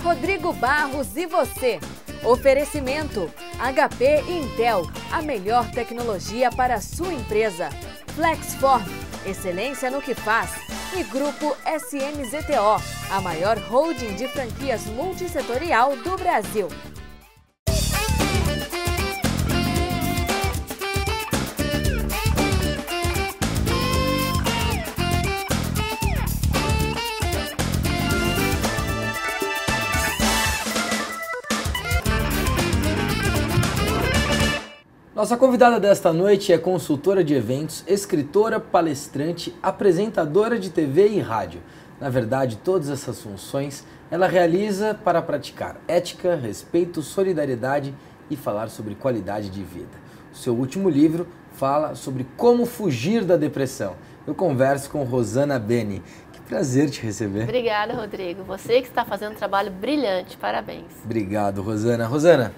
Rodrigo Barros e você. Oferecimento HP e Intel, a melhor tecnologia para a sua empresa. Flexform, excelência no que faz. E Grupo SMZTO, a maior holding de franquias multissetorial do Brasil. Nossa convidada desta noite é consultora de eventos, escritora, palestrante, apresentadora de TV e rádio. Na verdade, todas essas funções ela realiza para praticar ética, respeito, solidariedade e falar sobre qualidade de vida. O seu último livro fala sobre como fugir da depressão. Eu converso com Rosana Beni. Que prazer te receber. Obrigada, Rodrigo. Você que está fazendo um trabalho brilhante. Parabéns. Obrigado, Rosana. Rosana,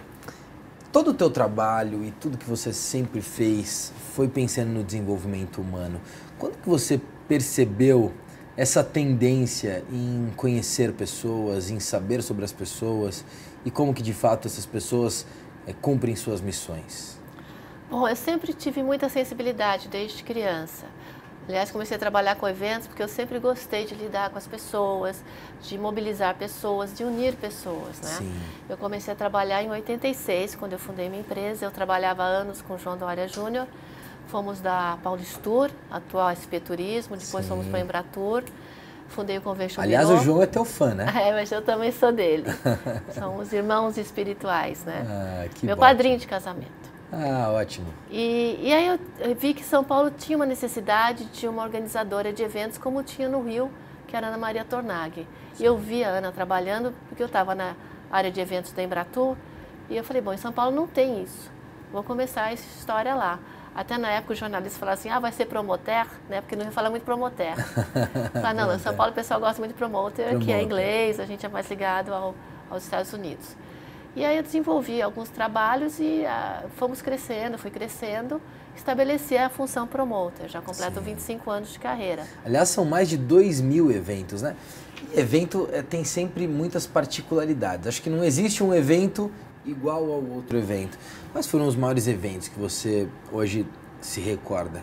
todo o teu trabalho e tudo que você sempre fez foi pensando no desenvolvimento humano. Quando que você percebeu essa tendência em conhecer pessoas, em saber sobre as pessoas e como que de fato essas pessoas cumprem suas missões? Bom, eu sempre tive muita sensibilidade desde criança. Aliás, comecei a trabalhar com eventos porque eu sempre gostei de lidar com as pessoas, de mobilizar pessoas, de unir pessoas, né? Sim. Eu comecei a trabalhar em 86, quando eu fundei minha empresa. Eu trabalhava há anos com o João Dória Júnior. Fomos da Paulistur, atual SP Turismo, depois Sim. fomos para a Embratur. Fundei o Convention Aliás, Bureau. o João é teu fã, né? É, mas eu também sou dele. Somos irmãos espirituais, né? Ah, que Meu bom. padrinho de casamento. Ah, ótimo. E aí eu vi que São Paulo tinha uma necessidade de uma organizadora de eventos como tinha no Rio, que era a Ana Maria Tornaghi. E eu vi a Ana trabalhando, porque eu estava na área de eventos da Embratur, e eu falei, bom, em São Paulo não tem isso, vou começar essa história lá. Até na época os jornalistas falavam assim, vai ser promoter, né? Porque no Rio fala muito promoter. Falei, não, em São Paulo o pessoal gosta muito de promoter, que é inglês, a gente é mais ligado aos Estados Unidos. E aí eu desenvolvi alguns trabalhos e fomos crescendo, fui crescendo, estabeleci a função promoter, já completo 25 anos de carreira. Aliás, são mais de 2.000 eventos, né? E evento tem sempre muitas particularidades. Acho que não existe um evento igual ao outro evento. Quais foram os maiores eventos que você hoje se recorda?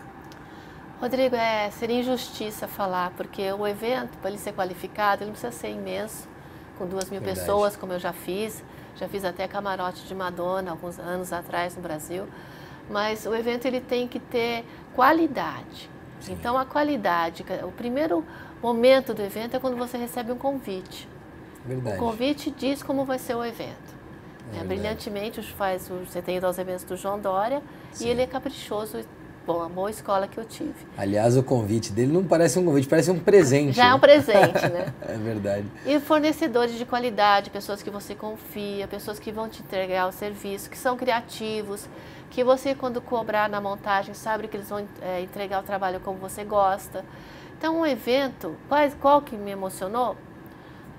Rodrigo, seria injustiça falar, porque o evento, para ele ser qualificado, ele não precisa ser imenso, com 2.000 pessoas, como eu já fiz. Já fiz até camarote de Madonna alguns anos atrás no Brasil, mas o evento ele tem que ter qualidade. Sim. Então a qualidade, o primeiro momento do evento é quando você recebe um convite. Verdade. O convite diz como vai ser o evento. Brilhantemente você tem ido aos eventos do João Dória. Sim. E ele é caprichoso. Bom, a boa escola que eu tive. Aliás, o convite dele não parece um convite, parece um presente. Já é um presente, né? É verdade. E fornecedores de qualidade, pessoas que você confia, pessoas que vão te entregar o serviço, que são criativos, que você, quando cobrar na montagem, sabe que eles vão entregar o trabalho como você gosta. Então, um evento, qual que me emocionou?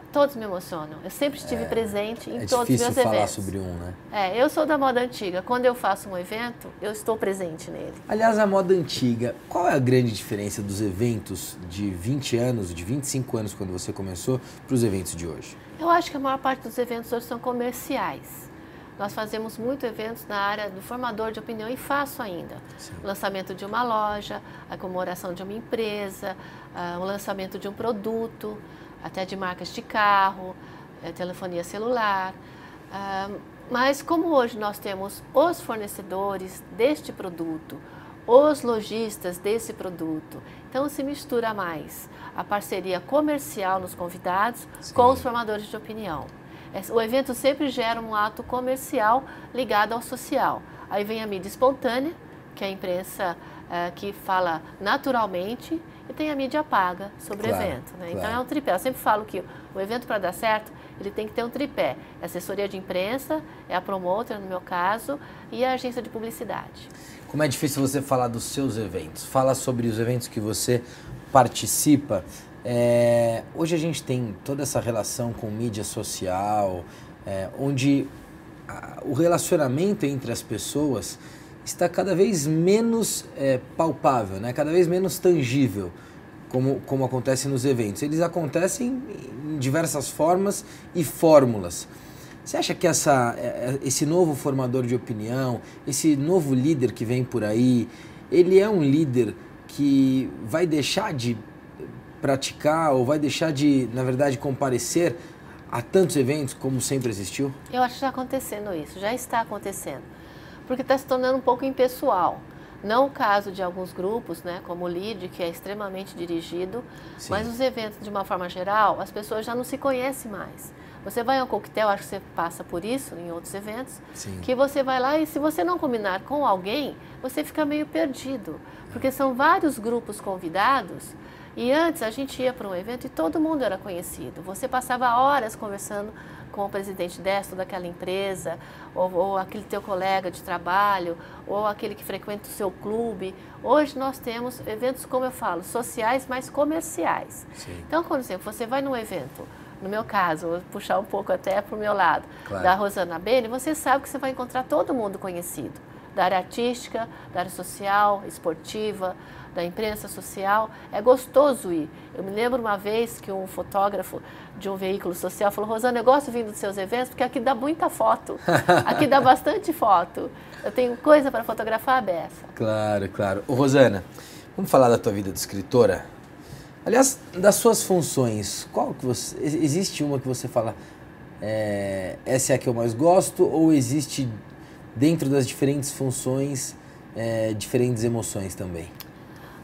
Todos me emocionam. Eu sempre estive presente em todos os meus eventos. É difícil falar sobre um, né? Eu sou da moda antiga. Quando eu faço um evento, eu estou presente nele. Aliás, a moda antiga, qual é a grande diferença dos eventos de 20 anos, de 25 anos, quando você começou, para os eventos de hoje? Eu acho que a maior parte dos eventos hoje são comerciais. Nós fazemos muito eventos na área do formador de opinião e faço ainda. Sim. O lançamento de uma loja, a comemoração de uma empresa, o lançamento de um produto, até de marcas de carro, telefonia celular. Mas como hoje nós temos os fornecedores deste produto, os lojistas desse produto, então se mistura mais a parceria comercial nos convidados. Sim. Com os formadores de opinião. O evento sempre gera um ato comercial ligado ao social. Aí vem a mídia espontânea, que é a imprensa que fala naturalmente, e tem a mídia paga sobre o evento. Né? Então é um tripé. Eu sempre falo que o evento, para dar certo, ele tem que ter um tripé. É a assessoria de imprensa, é a promoter, no meu caso, e a agência de publicidade. Como é difícil você falar dos seus eventos. Fala sobre os eventos que você participa. Hoje a gente tem toda essa relação com mídia social, onde o relacionamento entre as pessoas está cada vez menos palpável, né? Cada vez menos tangível. como acontece nos eventos. Eles acontecem em diversas formas e fórmulas. Você acha que esse novo formador de opinião, esse novo líder que vem por aí, ele é um líder que vai deixar de praticar ou vai deixar de, na verdade, comparecer a tantos eventos como sempre existiu? Eu acho que está acontecendo isso, já está acontecendo. Porque está se tornando um pouco impessoal. Não o caso de alguns grupos, né, como o LEAD, que é extremamente dirigido, sim, mas os eventos, de uma forma geral, as pessoas já não se conhecem mais. Você vai a um coquetel, acho que você passa por isso em outros eventos, sim, que você vai lá e se você não combinar com alguém, você fica meio perdido. Porque são vários grupos convidados e antes a gente ia para um evento e todo mundo era conhecido. Você passava horas conversando com o presidente desta ou daquela empresa, ou aquele teu colega de trabalho, ou aquele que frequenta o seu clube. Hoje nós temos eventos, como eu falo, sociais, mas comerciais. Sim. Então, por exemplo, você vai num evento, no meu caso, vou puxar um pouco até para o meu lado, claro, da Rosana Bene, você sabe que você vai encontrar todo mundo conhecido, da área artística, da área social, esportiva, da imprensa social. É gostoso ir. Eu me lembro uma vez que um fotógrafo de um veículo social falou: Rosana, eu gosto de vir dos seus eventos porque aqui dá muita foto, aqui dá bastante foto. Eu tenho coisa para fotografar a beça. Claro, claro. Ô, Rosana, vamos falar da tua vida de escritora? Aliás, das suas funções, existe uma que você fala, essa é a que eu mais gosto, ou existe dentro das diferentes funções, diferentes emoções também?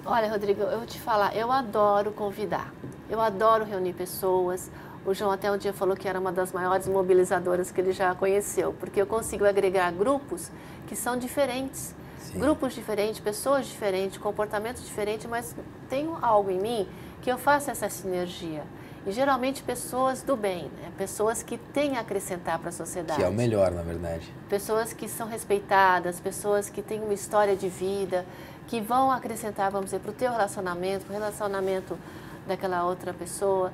Olha, Rodrigo, eu vou te falar, eu adoro convidar, eu adoro reunir pessoas. O João até um dia falou que era uma das maiores mobilizadoras que ele já conheceu, porque eu consigo agregar grupos que são diferentes, sim, grupos diferentes, pessoas diferentes, comportamentos diferentes, mas tem algo em mim que eu faço essa sinergia. E geralmente pessoas do bem, né? Pessoas que têm a acrescentar para a sociedade. Que é o melhor, na verdade. Pessoas que são respeitadas, pessoas que têm uma história de vida, que vão acrescentar, vamos dizer, para o teu relacionamento, para o relacionamento daquela outra pessoa.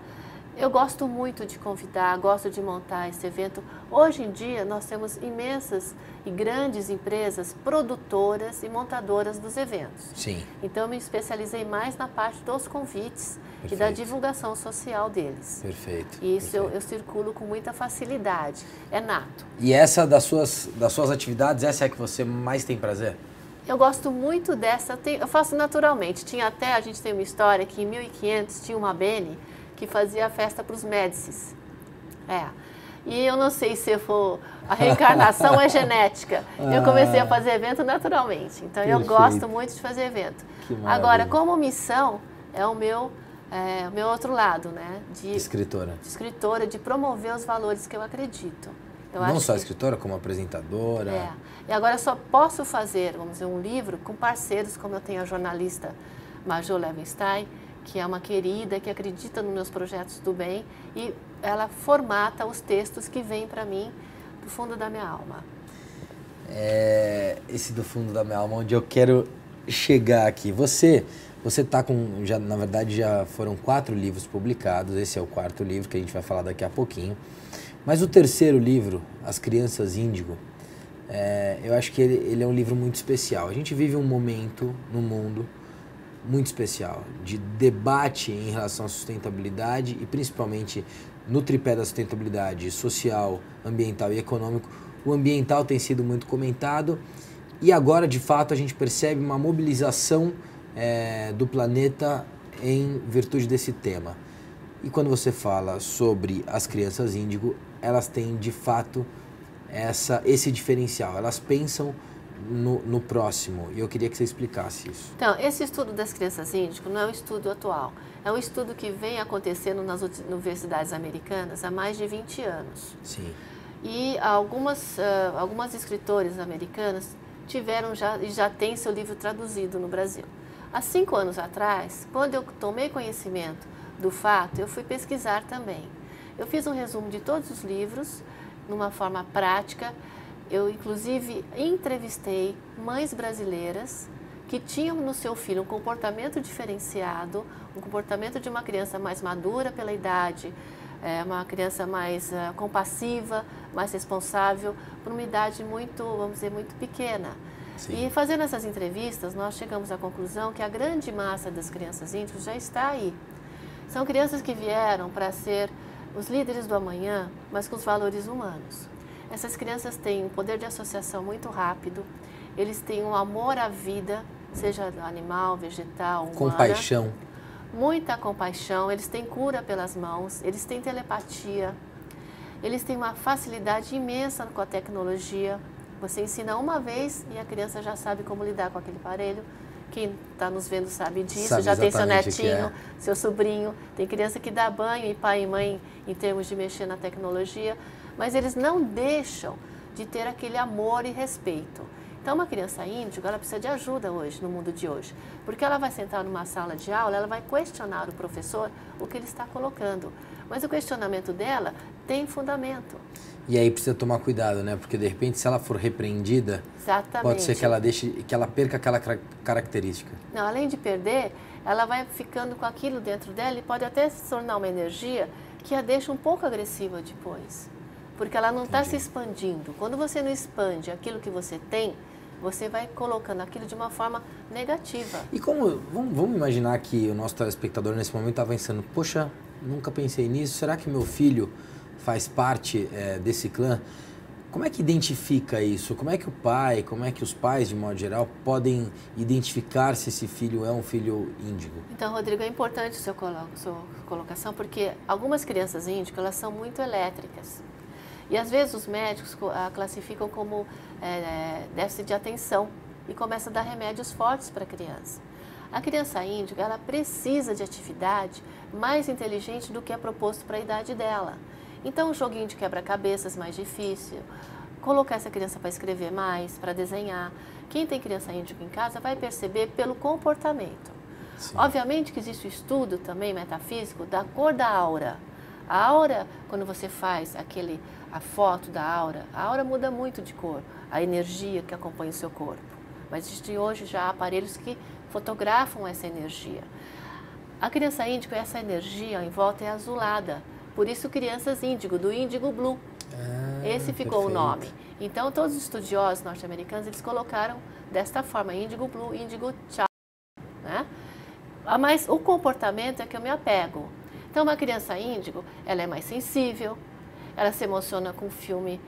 Eu gosto muito de convidar, gosto de montar esse evento. Hoje em dia, nós temos imensas e grandes empresas produtoras e montadoras dos eventos. Sim. Então, eu me especializei mais na parte dos convites, perfeito, e da divulgação social deles. Perfeito. E isso perfeito. Eu circulo com muita facilidade. É nato. E essa das suas atividades, essa é a que você mais tem prazer? Eu gosto muito dessa, eu faço naturalmente. A gente tem uma história que em 1500 tinha uma Bene que fazia a festa para os Médicis. E eu não sei se a reencarnação é genética. Eu comecei a fazer evento naturalmente. Então, perfeito, eu gosto muito de fazer evento. Agora, como missão, é o meu outro lado, né? De escritora, de promover os valores que eu acredito. Não só escritora, como apresentadora. E agora eu só posso fazer, vamos dizer, um livro com parceiros, como eu tenho a jornalista Major Levenstein, que é uma querida, que acredita nos meus projetos do bem, e ela formata os textos que vêm para mim do fundo da minha alma. Esse do fundo da minha alma, onde eu quero chegar aqui. Você está com, na verdade já foram 4 livros publicados, esse é o 4º livro que a gente vai falar daqui a pouquinho. Mas o 3º livro, As Crianças Índigo, eu acho que ele é um livro muito especial. A gente vive um momento no mundo muito especial, de debate em relação à sustentabilidade e principalmente no tripé da sustentabilidade social, ambiental e econômico. O ambiental tem sido muito comentado e agora, de fato, a gente percebe uma mobilização do planeta em virtude desse tema. E quando você fala sobre as crianças índigo, elas têm, de fato, esse diferencial. Elas pensam no próximo. E eu queria que você explicasse isso. Então, esse estudo das crianças índigo não é um estudo atual. É um estudo que vem acontecendo nas universidades americanas há mais de 20 anos. Sim. E algumas escritoras americanas já têm seu livro traduzido no Brasil. Há 5 anos atrás, quando eu tomei conhecimento do fato, eu fui pesquisar também. Eu fiz um resumo de todos os livros, numa forma prática. Eu, inclusive, entrevistei mães brasileiras que tinham no seu filho um comportamento diferenciado, um comportamento de uma criança mais madura pela idade, uma criança mais compassiva, mais responsável, por uma idade muito, vamos dizer, muito pequena. Sim. E fazendo essas entrevistas, nós chegamos à conclusão que a grande massa das crianças índigos já está aí. São crianças que vieram para ser os líderes do amanhã, mas com os valores humanos. Essas crianças têm um poder de associação muito rápido, eles têm um amor à vida, seja animal, vegetal, humana. Compaixão. Muita compaixão, eles têm cura pelas mãos, eles têm telepatia, eles têm uma facilidade imensa com a tecnologia. Você ensina uma vez e a criança já sabe como lidar com aquele aparelho. Quem está nos vendo sabe disso, já tem seu netinho, seu sobrinho. Tem criança que dá banho em pai e mãe em termos de mexer na tecnologia, mas eles não deixam de ter aquele amor e respeito. Então, uma criança índigo, ela precisa de ajuda hoje, no mundo de hoje, porque ela vai sentar numa sala de aula, ela vai questionar o professor o que ele está colocando, mas o questionamento dela tem fundamento. E aí precisa tomar cuidado, né? Porque de repente, se ela for repreendida, Exatamente. Pode ser que ela perca aquela característica. Não, além de perder, ela vai ficando com aquilo dentro dela e pode até se tornar uma energia que a deixa um pouco agressiva depois, porque ela não está se expandindo. Quando você não expande aquilo que você tem, você vai colocando aquilo de uma forma negativa. E como, vamos imaginar que o nosso telespectador nesse momento está pensando, poxa, nunca pensei nisso, será que meu filho faz parte desse clã? Como é que identifica isso? Como é que o pai, como é que os pais, de modo geral, podem identificar se esse filho é um filho índigo? Então, Rodrigo, é importante a sua colocação, porque algumas crianças índigas, elas são muito elétricas. E às vezes os médicos a classificam como déficit de atenção e começam a dar remédios fortes para a criança. A criança índiga, ela precisa de atividade mais inteligente do que é proposto para a idade dela. Então, um joguinho de quebra-cabeças mais difícil, colocar essa criança para escrever mais, para desenhar. Quem tem criança índiga em casa vai perceber pelo comportamento. Sim. Obviamente que existe o estudo também metafísico da cor da aura. A aura, quando você faz a foto da aura, a aura muda muito de cor, a energia que acompanha o seu corpo. Mas existem hoje já aparelhos que fotografam essa energia. A criança índigo, essa energia em volta é azulada. Por isso, crianças índigo, do índigo blue. Esse ficou o nome. Então, todos os estudiosos norte-americanos, eles colocaram desta forma, índigo blue, índigo child, né? Mas o comportamento é que eu me apego. Então, uma criança índigo, ela é mais sensível, ela se emociona com um filme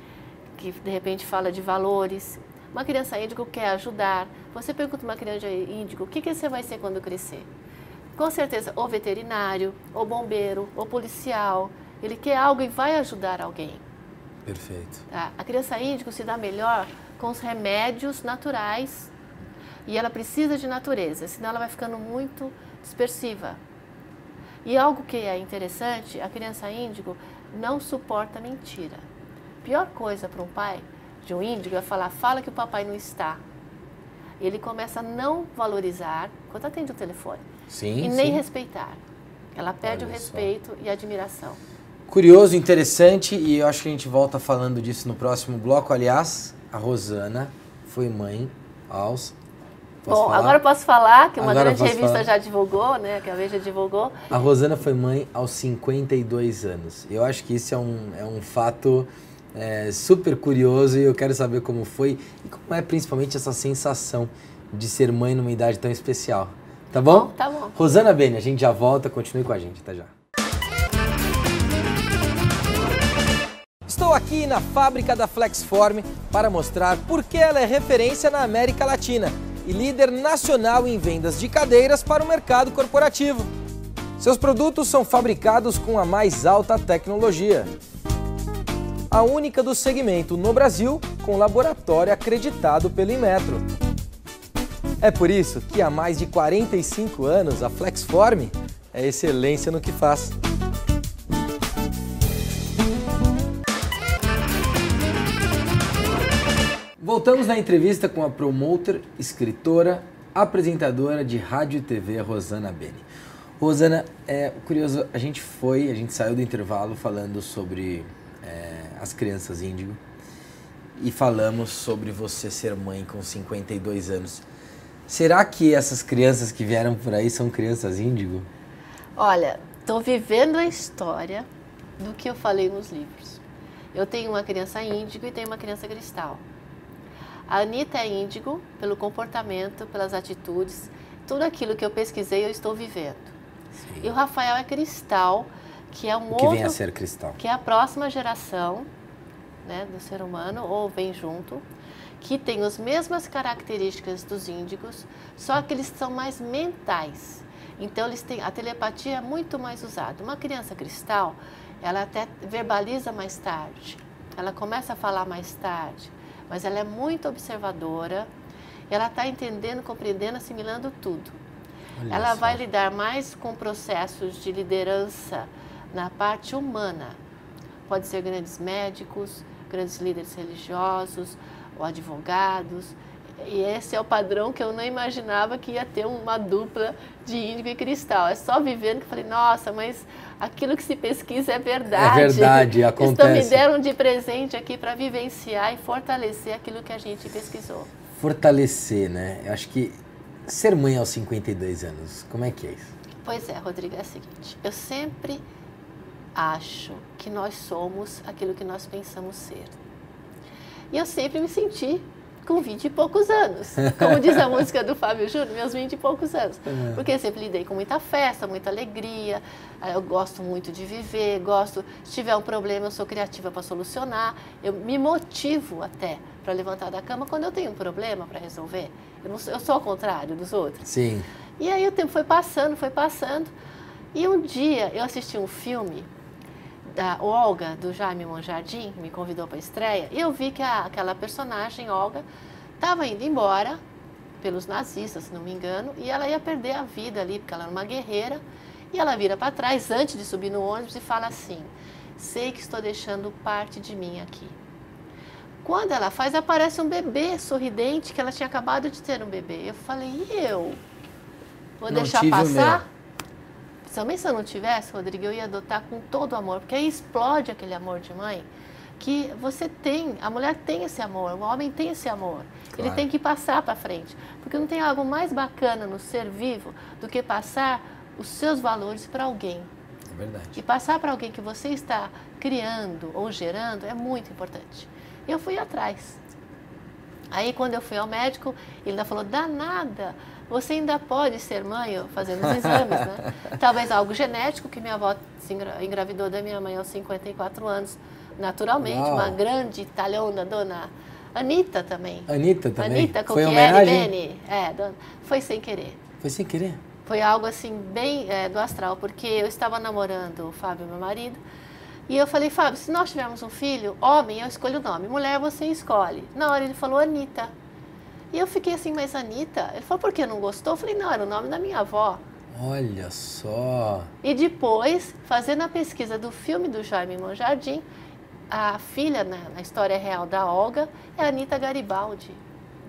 que, de repente, fala de valores. Uma criança índigo quer ajudar. Você pergunta uma criança índigo, o que você vai ser quando crescer? Com certeza, ou veterinário, ou bombeiro, ou policial. Ele quer algo e vai ajudar alguém. Perfeito. Tá? A criança índigo se dá melhor com os remédios naturais e ela precisa de natureza, senão ela vai ficando muito dispersiva. E algo que é interessante, a criança índigo não suporta mentira. Pior coisa para um pai de um índigo é falar, fala que o papai não está. Ele começa a não valorizar quando atende o telefone. Sim, e nem respeitar. Ela perde o respeito e a admiração. Curioso, interessante, e eu acho que a gente volta falando disso no próximo bloco. Aliás, a Rosana foi mãe aos... Agora eu posso falar, que uma grande revista já divulgou, né? Que a Veja divulgou. A Rosana foi mãe aos 52 anos. Eu acho que isso é um fato super curioso e eu quero saber como foi e como é principalmente essa sensação de ser mãe numa idade tão especial. Tá bom? Tá bom. Rosana Bene, a gente já volta, continue com a gente, até já. Estou aqui na fábrica da Flexform para mostrar por que ela é referência na América Latina e líder nacional em vendas de cadeiras para o mercado corporativo. Seus produtos são fabricados com a mais alta tecnologia. A única do segmento no Brasil com laboratório acreditado pelo Inmetro. É por isso que há mais de 45 anos a Flexform é excelência no que faz. Voltamos na entrevista com a promoter, escritora, apresentadora de rádio e TV, Rosana Bene. Rosana, curioso, a gente saiu do intervalo falando sobre as crianças índigo e falamos sobre você ser mãe com 52 anos. Será que essas crianças que vieram por aí são crianças índigo? Olha, estou vivendo a história do que eu falei nos livros. Eu tenho uma criança índigo e tenho uma criança cristal. A Anitta é índigo pelo comportamento, pelas atitudes, tudo aquilo que eu pesquisei eu estou vivendo. Sim. E o Rafael é cristal, que é um outro... que vem a ser cristal. Que é a próxima geração, né, do ser humano, ou vem junto, que tem as mesmas características dos índigos, só que eles são mais mentais. Então, eles têm, a telepatia é muito mais usada. Uma criança cristal, ela até verbaliza mais tarde, ela começa a falar mais tarde, mas ela é muito observadora, ela está entendendo, compreendendo, assimilando tudo. Olha ela vai lidar mais com processos de liderança na parte humana. Pode ser grandes médicos, grandes líderes religiosos, ou advogados. E esse é o padrão que eu não imaginava que ia ter uma dupla de índigo e cristal. É só vivendo que eu falei, nossa, mas aquilo que se pesquisa é verdade. É verdade, acontece. Então me deram de presente aqui para vivenciar e fortalecer aquilo que a gente pesquisou. Fortalecer, né? Eu acho que ser mãe aos 52 anos, como é que é isso? Pois é, Rodrigo, é o seguinte, eu sempre acho que nós somos aquilo que nós pensamos ser. E eu sempre me senti com 20 e poucos anos. Como diz a música do Fábio Júnior, meus 20 e poucos anos. Porque eu sempre lidei com muita festa, muita alegria, eu gosto muito de viver, se tiver um problema eu sou criativa para solucionar, eu me motivo até para levantar da cama quando eu tenho um problema para resolver. Eu sou ao contrário dos outros. Sim. E aí o tempo foi passando, e um dia eu assisti um filme da Olga, do Jaime Monjardim, que me convidou para a estreia, e eu vi que aquela personagem, Olga, estava indo embora pelos nazistas, se não me engano, e ela ia perder a vida ali, porque ela era uma guerreira, e ela vira para trás antes de subir no ônibus e fala assim, sei que estou deixando parte de mim aqui. Quando ela faz, aparece um bebê sorridente, que ela tinha acabado de ter um bebê. Eu falei, e eu? Vou deixar passar? Também se eu não tivesse, Rodrigo, eu ia adotar com todo o amor, porque aí explode aquele amor de mãe, que você tem, a mulher tem esse amor, o homem tem esse amor. Claro. Ele tem que passar para frente, porque não tem algo mais bacana no ser vivo do que passar os seus valores para alguém. É verdade. E passar para alguém que você está criando ou gerando é muito importante. Eu fui atrás. Aí quando eu fui ao médico, ele ainda falou, danada, você ainda pode ser mãe, fazendo os exames, né? Talvez algo genético, que minha avó se engravidou da minha mãe aos 54 anos, naturalmente. Uau. Uma grande italiana, dona Anitta também. Anitta também? Anitta, com foi Bene. Foi sem querer. Foi sem querer? Foi algo assim, bem do astral, porque eu estava namorando o Fábio, meu marido, e eu falei, Fábio, se nós tivermos um filho, homem, eu escolho o nome, mulher, você escolhe. Na hora ele falou Anitta. E eu fiquei assim, mas Anitta? Ele falou, por que não gostou? Eu falei, não, era o nome da minha avó. Olha só! E depois, fazendo a pesquisa do filme do Jaime Monjardim, a filha, na história real da Olga, é a Anitta Garibaldi.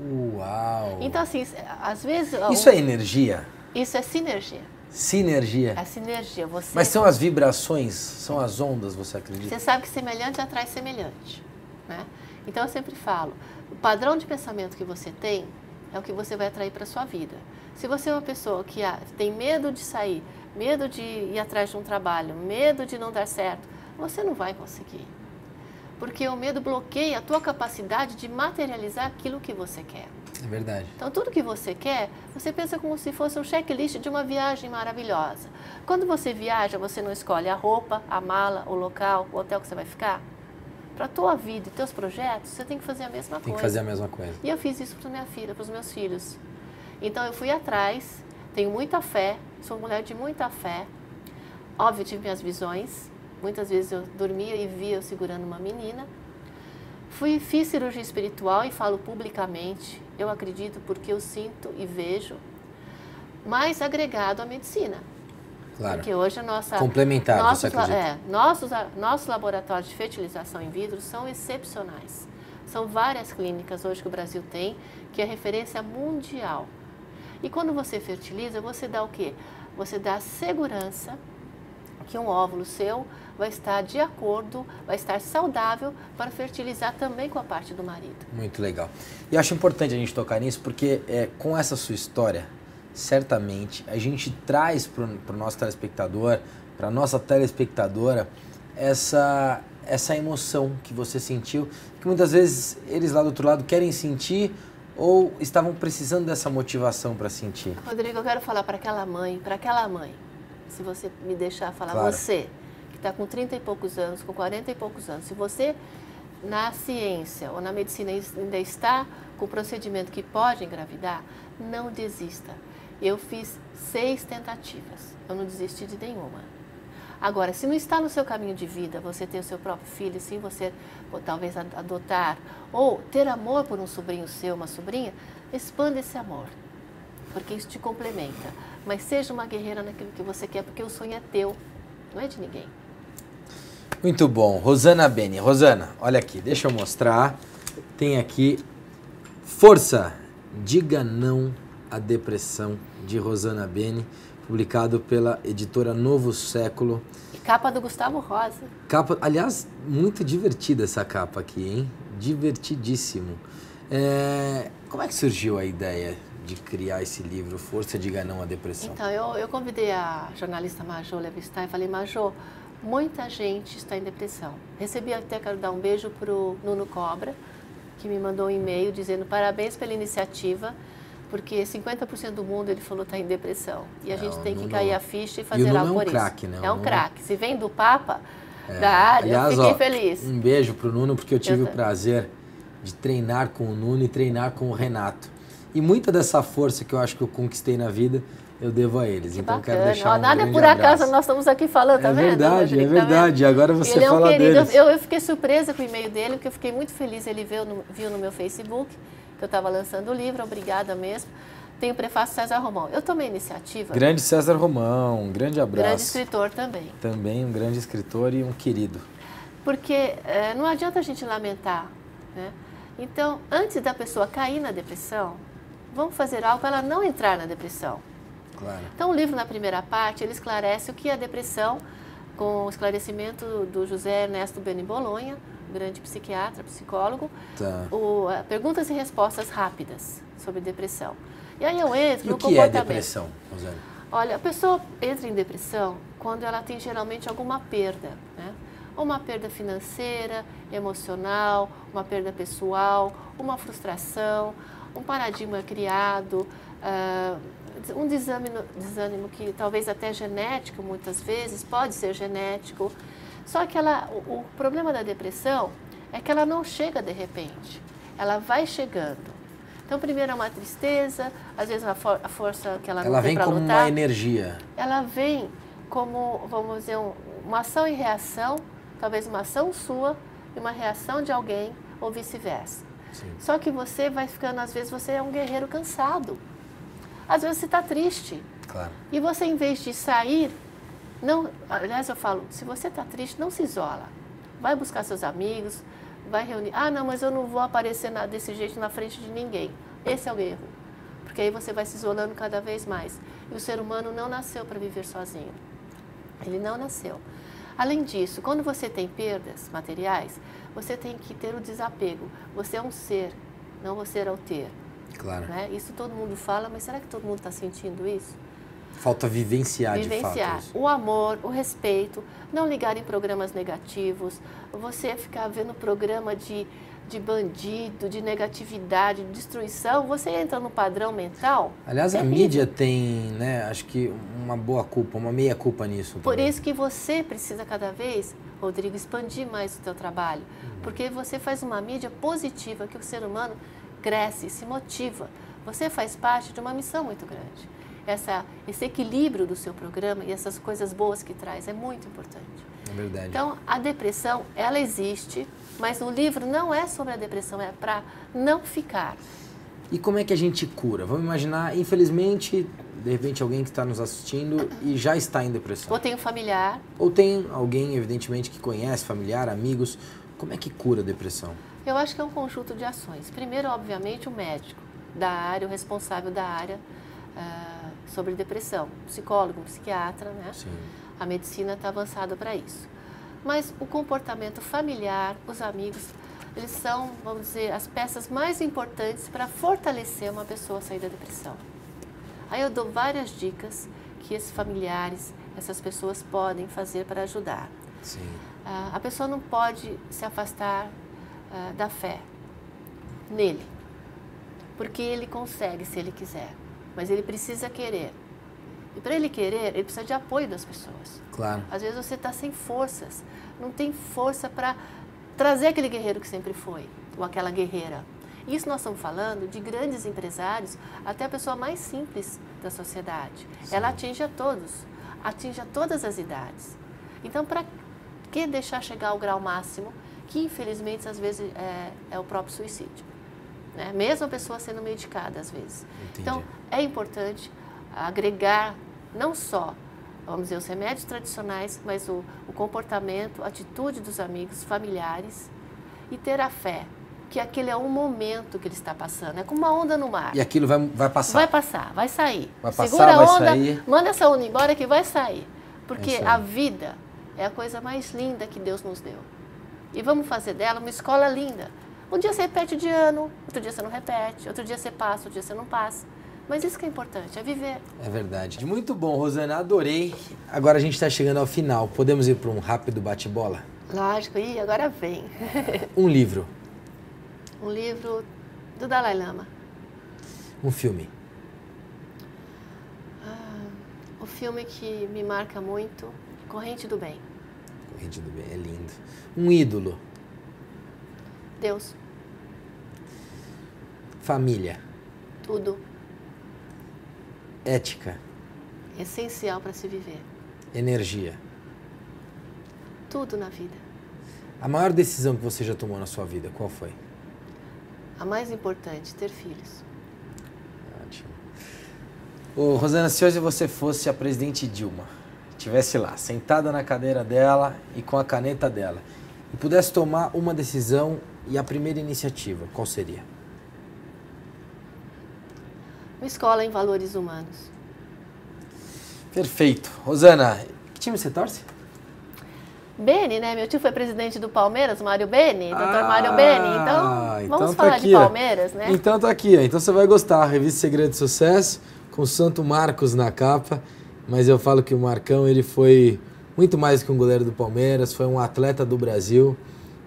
Uau! Então, assim, às vezes... Isso é energia? Isso é sinergia. Sinergia? É sinergia. Mas são as vibrações, são as ondas, você acredita? Você sabe que semelhante atrai semelhante, né? Então, eu sempre falo, o padrão de pensamento que você tem é o que você vai atrair para a sua vida. Se você é uma pessoa que tem medo de sair, medo de ir atrás de um trabalho, medo de não dar certo, você não vai conseguir. Porque o medo bloqueia a tua capacidade de materializar aquilo que você quer. É verdade. Então, tudo que você quer, você pensa como se fosse um checklist de uma viagem maravilhosa. Quando você viaja, você não escolhe a roupa, a mala, o local, o hotel que você vai ficar. Para a tua vida e teus projetos, você tem que fazer a mesma coisa. Tem que fazer a mesma coisa. E eu fiz isso para minha filha, para os meus filhos. Então, eu fui atrás, tenho muita fé, sou mulher de muita fé. Óbvio, tive minhas visões. Muitas vezes eu dormia e via eu segurando uma menina. Fiz cirurgia espiritual e falo publicamente, eu acredito porque eu sinto e vejo, mais agregado à medicina. Claro. Porque hoje a nossa... Complementar, você acredita? Nossos laboratórios de fertilização in vitro são excepcionais. São várias clínicas hoje que o Brasil tem, que é referência mundial. E quando você fertiliza, você dá o quê? Você dá segurança que um óvulo seu vai estar de acordo, vai estar saudável para fertilizar também com a parte do marido. Muito legal. E acho importante a gente tocar nisso porque com essa sua história, certamente a gente traz para o nosso telespectador, para a nossa telespectadora, essa emoção que você sentiu, que muitas vezes eles lá do outro lado querem sentir ou estavam precisando dessa motivação para sentir? Rodrigo, eu quero falar para aquela mãe, se você me deixar falar, claro. Você, que está com 30 e poucos anos, com 40 e poucos anos, se você na ciência ou na medicina ainda está com o procedimento que pode engravidar, não desista. Eu fiz 6 tentativas, eu não desisti de nenhuma. Agora, se não está no seu caminho de vida, você ter o seu próprio filho, sim, você ou talvez adotar, ou ter amor por um sobrinho seu, uma sobrinha, expanda esse amor, porque isso te complementa. Mas seja uma guerreira naquilo que você quer, porque o sonho é teu, não é de ninguém. Muito bom. Rosana Beni. Rosana, olha aqui, deixa eu mostrar. Tem aqui Força, Diga Não à Depressão, de Rosana Beni, publicado pela editora Novo Século. E capa do Gustavo Rosa. Capa, aliás, muito divertida essa capa aqui, hein? Divertidíssimo. Como é que surgiu a ideia de criar esse livro, Força, Diga Não à Depressão? Então, eu convidei a jornalista Majô Levistar e falei, Majô, muita gente está em depressão. Recebi até, quero dar um beijo para o Nuno Cobra, que me mandou um e-mail dizendo parabéns pela iniciativa, porque 50% do mundo, ele falou, está em depressão. E a gente tem que cair a ficha e fazer algo por isso. Craque, né? É um craque. Se vem do Papa, da área, aliás, eu fiquei feliz. Um beijo para o Nuno, porque eu tive o prazer de treinar com o Nuno e treinar com o Renato. E muita dessa força que eu acho que eu conquistei na vida, eu devo a eles. Que então bacana. Quero deixar um nada grande por acaso nós estamos aqui falando, tá vendo? É verdade. Agora você fala querido. deles. Eu fiquei surpresa com o e-mail dele, porque eu fiquei muito feliz. Ele viu no meu Facebook que eu estava lançando o livro. Obrigada mesmo. Tem o prefácio César Romão. Eu tomei a iniciativa. Grande César Romão, um grande abraço. Grande escritor também. Também um grande escritor e um querido. Porque não adianta a gente lamentar, né? Então, antes da pessoa cair na depressão, vamos fazer algo para ela não entrar na depressão. Claro. Então, o livro, na primeira parte, ele esclarece o que é a depressão, com o esclarecimento do José Ernesto Beni Bolonha, grande psiquiatra, psicólogo. Tá. Perguntas e respostas rápidas sobre depressão. E aí eu entro no comportamento. O que é depressão, Rosana? Olha, a pessoa entra em depressão quando ela tem geralmente alguma perda, né? Ou uma perda financeira, emocional, uma perda pessoal, uma frustração, um paradigma criado, um desânimo que talvez até genético, muitas vezes, pode ser genético. Só que o problema da depressão é que ela não chega de repente, ela vai chegando. Então, primeiro é uma tristeza, às vezes a força que ela não tem para lutar. Ela vem como uma energia. Ela vem como, vamos dizer, uma ação e reação, talvez uma ação sua e uma reação de alguém, ou vice-versa. Só que você vai ficando, às vezes, você é um guerreiro cansado. Às vezes você está triste. Claro. E você, em vez de sair, aliás, eu falo, se você está triste, não se isola. Vai buscar seus amigos, vai reunir. Ah, não, mas eu não vou aparecer desse jeito na frente de ninguém. Esse é o erro. Porque aí você vai se isolando cada vez mais. E o ser humano não nasceu para viver sozinho. Ele não nasceu. Além disso, quando você tem perdas materiais, você tem que ter o desapego. Você é um ser, não você é o ter. Claro. Né? Isso todo mundo fala, mas será que todo mundo está sentindo isso? Falta vivenciar de fato isso. O amor, o respeito, não ligar em programas negativos, você ficar vendo programa de bandido, de negatividade, de destruição, você entra no padrão mental. Aliás, a mídia tem, né, acho que uma boa culpa, uma meia culpa nisso. Por isso que você precisa cada vez, Rodrigo, expandir mais o teu trabalho, porque você faz uma mídia positiva, que o ser humano cresce, se motiva. Você faz parte de uma missão muito grande. Esse equilíbrio do seu programa e essas coisas boas que traz é muito importante. É verdade. Então, a depressão, ela existe, mas o livro não é sobre a depressão, é para não ficar. E como é que a gente cura? Vamos imaginar, infelizmente, de repente alguém que está nos assistindo e já está em depressão. Ou tem um familiar. Ou tem alguém, evidentemente, que conhece, familiar, amigos. Como é que cura a depressão? Eu acho que é um conjunto de ações. Primeiro, obviamente, o médico da área, o responsável da área sobre depressão. Psicólogo, psiquiatra, né? Sim. A medicina está avançada para isso. Mas o comportamento familiar, os amigos, eles são, vamos dizer, as peças mais importantes para fortalecer uma pessoa a sair da depressão. Aí eu dou várias dicas que esses familiares, essas pessoas podem fazer para ajudar. Sim. A pessoa não pode se afastar da fé nele, porque ele consegue se ele quiser, mas ele precisa querer. E para ele querer, ele precisa de apoio das pessoas. Claro. Às vezes você está sem forças, não tem força para trazer aquele guerreiro que sempre foi, ou aquela guerreira. Isso nós estamos falando de grandes empresários, até a pessoa mais simples da sociedade. Sim. Ela atinge a todos, atinge a todas as idades. Então, para que deixar chegar ao grau máximo, que infelizmente às vezes é o próprio suicídio, né? Mesmo a pessoa sendo medicada às vezes. Entendi. Então, é importante agregar não só, vamos dizer, os remédios tradicionais, mas o comportamento, a atitude dos amigos, familiares, e ter a fé que aquele é um momento que ele está passando, é como uma onda no mar. E aquilo vai passar. Vai passar, vai sair. Vai passar, segura a onda, vai sair. Manda essa onda embora que vai sair. Porque a vida é a coisa mais linda que Deus nos deu. E vamos fazer dela uma escola linda. Um dia você repete de ano, outro dia você não repete, outro dia você passa, outro dia você não passa. Mas isso que é importante, é viver. É verdade. Muito bom, Rosana, adorei. Agora a gente está chegando ao final. Podemos ir para um rápido bate-bola? Lógico, e agora vem. Um livro. Um livro do Dalai Lama. Um filme. O filme que me marca muito, Corrente do Bem. Corrente do Bem, é lindo. Um ídolo. Deus. Família. Tudo. Ética. Essencial para se viver. Energia. Tudo na vida. A maior decisão que você já tomou na sua vida, qual foi? A mais importante, ter filhos. Ótimo. Ô, Rosana, se hoje você fosse a presidente Dilma, estivesse lá, sentada na cadeira dela e com a caneta dela, e pudesse tomar uma decisão e a primeira iniciativa, qual seria? Uma escola em valores humanos. Perfeito. Rosana, que time você torce? Beni, né? Meu tio foi presidente do Palmeiras, Mário Beni, Dr. Mário Beni. Então vamos falar aqui, de Palmeiras, né? Então tá aqui, ó. Então você vai gostar. A revista Segredo de Sucesso, com o Santo Marcos na capa. Mas eu falo que o Marcão, ele foi muito mais que um goleiro do Palmeiras, foi um atleta do Brasil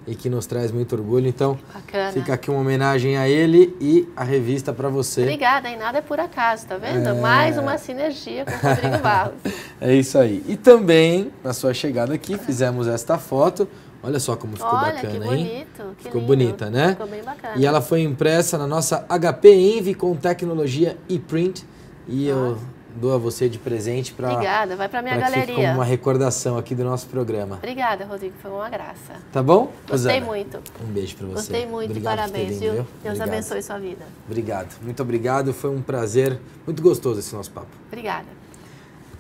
e que nos traz muito orgulho. Então, bacana. Fica aqui uma homenagem a ele e a revista para você. Obrigada, hein? Nada é por acaso, tá vendo? Mais uma sinergia com o Rodrigo Barros. É isso aí. E também, na sua chegada aqui, fizemos esta foto. Olha só como ficou bacana, que bonito, hein? Que ficou lindo. Bonita, né? Ficou bem bacana. E ela foi impressa na nossa HP Envy com tecnologia e-print. E eu dou a você de presente para... Obrigada, vai para minha galeria. galeria. Como uma recordação aqui do nosso programa. Obrigada, Rodrigo, foi uma graça. Tá bom? Gostei Rosana, muito. Um beijo para você. Gostei muito, obrigado parabéns, viu? Deus obrigado. abençoe sua vida. Obrigado, muito obrigado. Foi um prazer, muito gostoso esse nosso papo. Obrigada.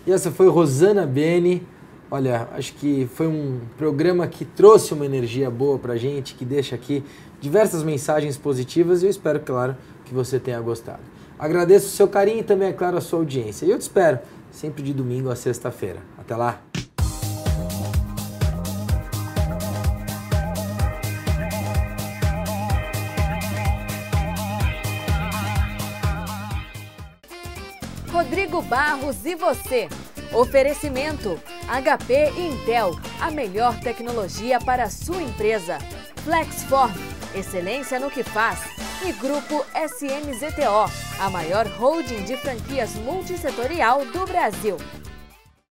E essa foi Rosana Beni. Olha, acho que foi um programa que trouxe uma energia boa pra gente, que deixa aqui diversas mensagens positivas e eu espero, claro, que você tenha gostado. Agradeço o seu carinho e também, é claro, a sua audiência. E eu te espero sempre de domingo a sexta-feira. Até lá! Rodrigo Barros e você. Oferecimento HP e Intel, a melhor tecnologia para a sua empresa. Flexform, excelência no que faz. E Grupo SMZTO, a maior holding de franquias multissetorial do Brasil.